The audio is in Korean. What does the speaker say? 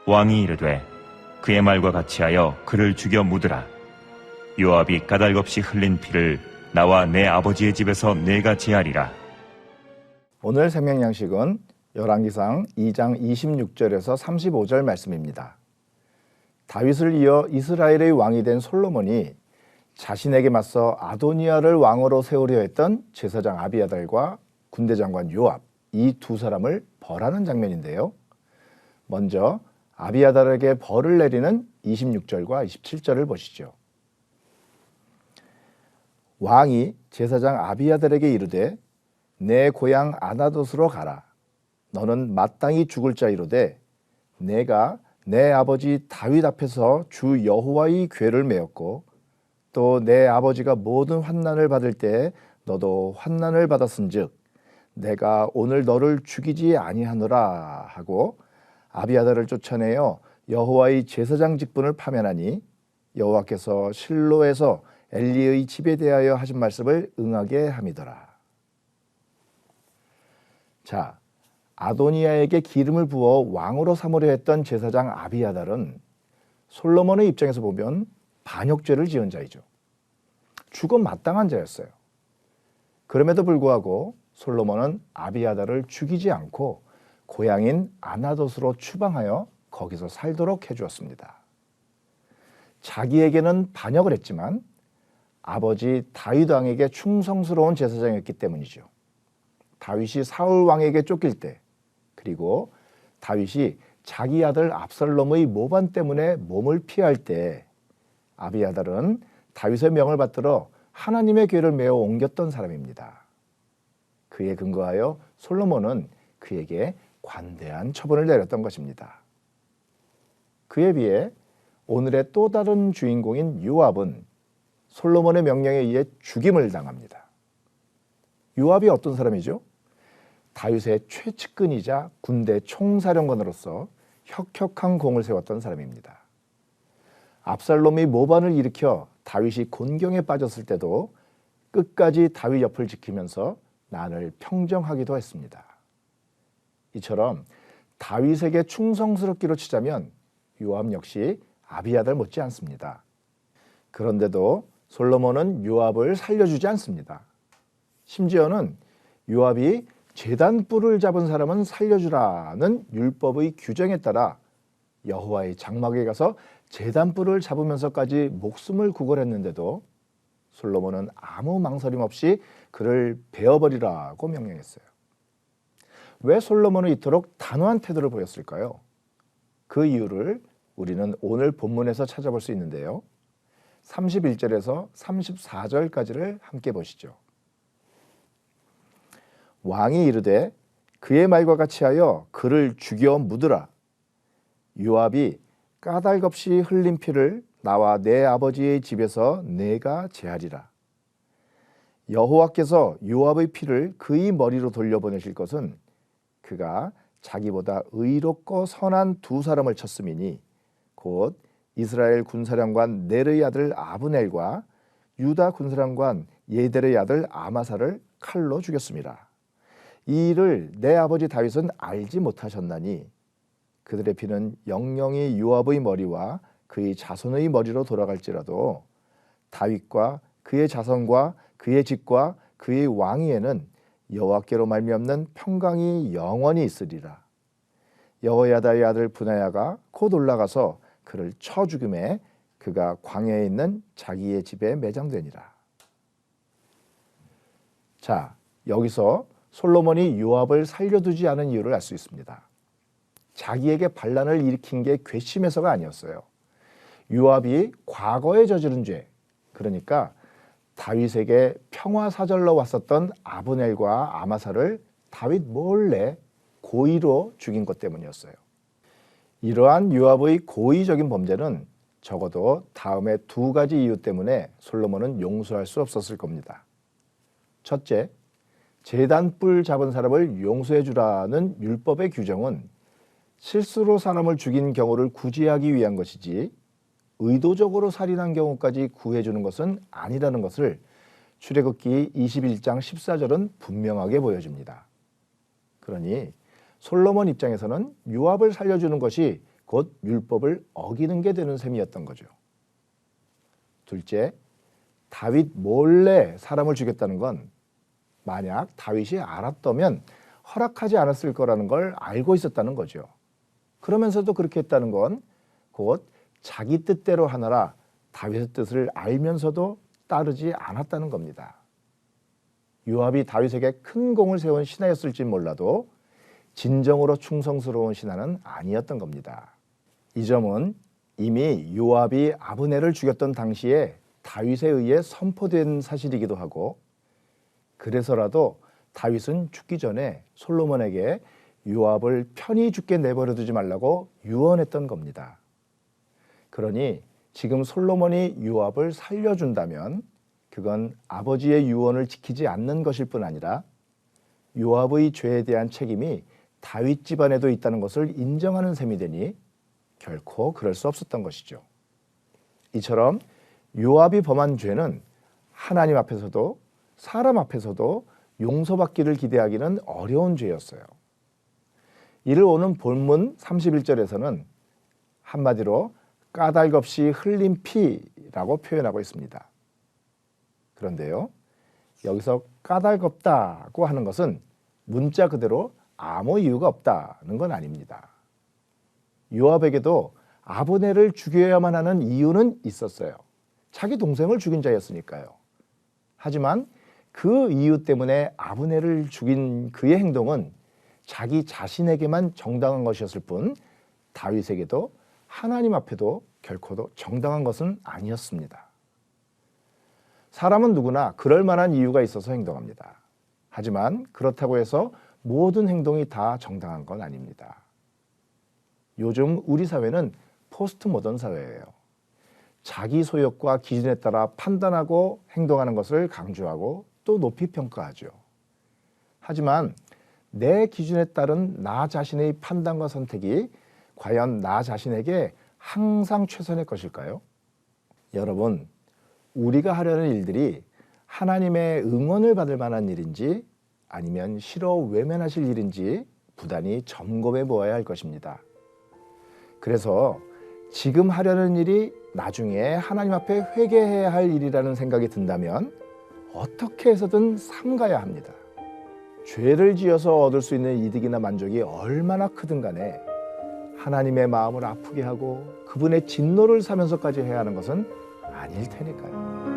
왕이 이르되 그의 말과 같이 하여 그를 죽여 묻으라. 요압이 까닭없이 흘린 피를 나와 내 아버지의 집에서 내가 제하리라. 오늘 생명양식은 열왕기상 2장 26절에서 35절 말씀입니다. 다윗을 이어 이스라엘의 왕이 된 솔로몬이 자신에게 맞서 아도니아를 왕으로 세우려 했던 제사장 아비아달과 군대장관 요압, 이 두 사람을 벌하는 장면인데요. 먼저 아비아달에게 벌을 내리는 26절과 27절을 보시죠. 왕이 제사장 아비아달에게 이르되 내 고향 아나돗으로 가라. 너는 마땅히 죽을 자이로되 내가 내 아버지 다윗 앞에서 주 여호와의 궤를 메었고 또 내 아버지가 모든 환난을 받을 때 너도 환난을 받았은즉 내가 오늘 너를 죽이지 아니하노라 하고 아비아달을 쫓아내어 여호와의 제사장 직분을 파면하니 여호와께서 실로에서 엘리의 집에 대하여 하신 말씀을 응하게 함이더라. 자, 아도니아에게 기름을 부어 왕으로 삼으려 했던 제사장 아비아달은 솔로몬의 입장에서 보면 반역죄를 지은 자이죠. 죽음 마땅한 자였어요. 그럼에도 불구하고 솔로몬은 아비아달을 죽이지 않고 고향인 아나돗으로 추방하여 거기서 살도록 해주었습니다. 자기에게는 반역을 했지만 아버지 다윗 왕에게 충성스러운 제사장이었기 때문이죠. 다윗이 사울 왕에게 쫓길 때, 그리고 다윗이 자기 아들 압살롬의 모반 때문에 몸을 피할 때 아비아달은 다윗의 명을 받들어 하나님의 궤를 메어 옮겼던 사람입니다. 그에 근거하여 솔로몬은 그에게 관대한 처분을 내렸던 것입니다. 그에 비해 오늘의 또 다른 주인공인 요압은 솔로몬의 명령에 의해 죽임을 당합니다. 요압이 어떤 사람이죠? 다윗의 최측근이자 군대 총사령관으로서 혁혁한 공을 세웠던 사람입니다. 압살롬이 모반을 일으켜 다윗이 곤경에 빠졌을 때도 끝까지 다윗 옆을 지키면서 난을 평정하기도 했습니다. 이처럼 다윗에게 충성스럽기로 치자면 요압 역시 아비아달 못지 않습니다. 그런데도 솔로몬은 요압을 살려주지 않습니다. 심지어는 요압이 제단뿔을 잡은 사람은 살려주라는 율법의 규정에 따라 여호와의 장막에 가서 제단뿔을 잡으면서까지 목숨을 구걸했는데도 솔로몬은 아무 망설임 없이 그를 베어버리라고 명령했어요. 왜 솔로몬은 이토록 단호한 태도를 보였을까요? 그 이유를 우리는 오늘 본문에서 찾아볼 수 있는데요. 31절에서 34절까지를 함께 보시죠. 왕이 이르되 그의 말과 같이 하여 그를 죽여 묻으라. 요압이 까닭없이 흘린 피를 나와 내 아버지의 집에서 내가 제하리라. 여호와께서 요압의 피를 그의 머리로 돌려보내실 것은 그가 자기보다 의롭고 선한 두 사람을 쳤음이니 곧 이스라엘 군사령관 넬의 아들 아브넬과 유다 군사령관 예델의 아들 아마사를 칼로 죽였습니다. 이 일을 내 아버지 다윗은 알지 못하셨나니 그들의 피는 영영이 요압의 머리와 그의 자손의 머리로 돌아갈지라도 다윗과 그의 자손과 그의 집과 그의 왕위에는 여호와께로 말미암는 평강이 영원히 있으리라. 여호야다의 아들 브나야가 곧 올라가서 그를 쳐 죽음에 그가 광야에 있는 자기의 집에 매장되니라. 자, 여기서 솔로몬이 요압을 살려두지 않은 이유를 알 수 있습니다. 자기에게 반란을 일으킨 게 괘씸해서가 아니었어요. 요압이 과거에 저지른 죄, 그러니까 다윗에게 평화사절로 왔었던 아브넬과 아마사를 다윗 몰래 고의로 죽인 것 때문이었어요. 이러한 요압의 고의적인 범죄는 적어도 다음에 두 가지 이유 때문에 솔로몬은 용서할 수 없었을 겁니다. 첫째, 제단뿔 잡은 사람을 용서해 주라는 율법의 규정은 실수로 사람을 죽인 경우를 구제하기 위한 것이지 의도적으로 살인한 경우까지 구해주는 것은 아니라는 것을 출애굽기 21장 14절은 분명하게 보여줍니다. 그러니 솔로몬 입장에서는 요압을 살려주는 것이 곧 율법을 어기는 게 되는 셈이었던 거죠. 둘째, 다윗 몰래 사람을 죽였다는 건 만약 다윗이 알았다면 허락하지 않았을 거라는 걸 알고 있었다는 거죠. 그러면서도 그렇게 했다는 건 곧 자기 뜻대로 하느라 다윗의 뜻을 알면서도 따르지 않았다는 겁니다. 요압이 다윗에게 큰 공을 세운 신하였을지 몰라도 진정으로 충성스러운 신하는 아니었던 겁니다. 이 점은 이미 요압이 아브넬을 죽였던 당시에 다윗에 의해 선포된 사실이기도 하고, 그래서라도 다윗은 죽기 전에 솔로몬에게 요압을 편히 죽게 내버려 두지 말라고 유언했던 겁니다. 그러니 지금 솔로몬이 요압을 살려준다면 그건 아버지의 유언을 지키지 않는 것일 뿐 아니라 요압의 죄에 대한 책임이 다윗 집안에도 있다는 것을 인정하는 셈이 되니 결코 그럴 수 없었던 것이죠. 이처럼 요압이 범한 죄는 하나님 앞에서도 사람 앞에서도 용서받기를 기대하기는 어려운 죄였어요. 이를 오는 본문 31절에서는 한마디로 까닭없이 흘린 피라고 표현하고 있습니다. 그런데요, 여기서 까닭없다고 하는 것은 문자 그대로 아무 이유가 없다는 건 아닙니다. 요압에게도 아브넬을 죽여야만 하는 이유는 있었어요. 자기 동생을 죽인 자였으니까요. 하지만 그 이유 때문에 아브넬을 죽인 그의 행동은 자기 자신에게만 정당한 것이었을 뿐 다윗에게도 하나님 앞에도 결코 정당한 것은 아니었습니다. 사람은 누구나 그럴 만한 이유가 있어서 행동합니다. 하지만 그렇다고 해서 모든 행동이 다 정당한 건 아닙니다. 요즘 우리 사회는 포스트 모던 사회예요. 자기 소욕과 기준에 따라 판단하고 행동하는 것을 강조하고 또 높이 평가하죠. 하지만 내 기준에 따른 나 자신의 판단과 선택이 과연 나 자신에게 항상 최선의 것일까요? 여러분, 우리가 하려는 일들이 하나님의 응원을 받을 만한 일인지 아니면 싫어 외면하실 일인지 부단히 점검해 보아야 할 것입니다. 그래서 지금 하려는 일이 나중에 하나님 앞에 회개해야 할 일이라는 생각이 든다면 어떻게 해서든 삼가야 합니다. 죄를 지어서 얻을 수 있는 이득이나 만족이 얼마나 크든 간에 하나님의 마음을 아프게 하고 그분의 진노를 사면서까지 해야 하는 것은 아닐 테니까요.